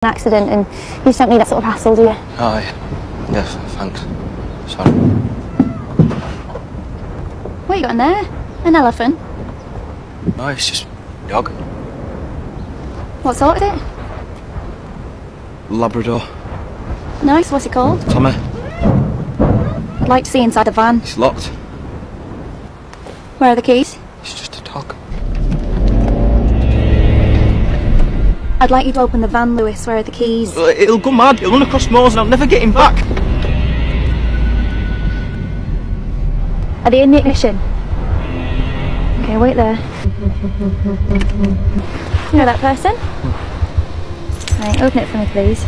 accident and you just don't need that sort of hassle, do you? Oh, yeah. Yeah, thanks. Sorry. What you got in there? An elephant? No, it's just dog. What sort is it? Labrador. Nice, what's it called? Tommy. I'd like to see inside the van. It's locked. Where are the keys? It's just a dog. I'd like you to open the van, Lewis. Where are the keys? It'll go mad. It'll run across moors and I'll never get him back. Are they in the ignition? Okay, wait there. You know that person? Right, open it for me, please.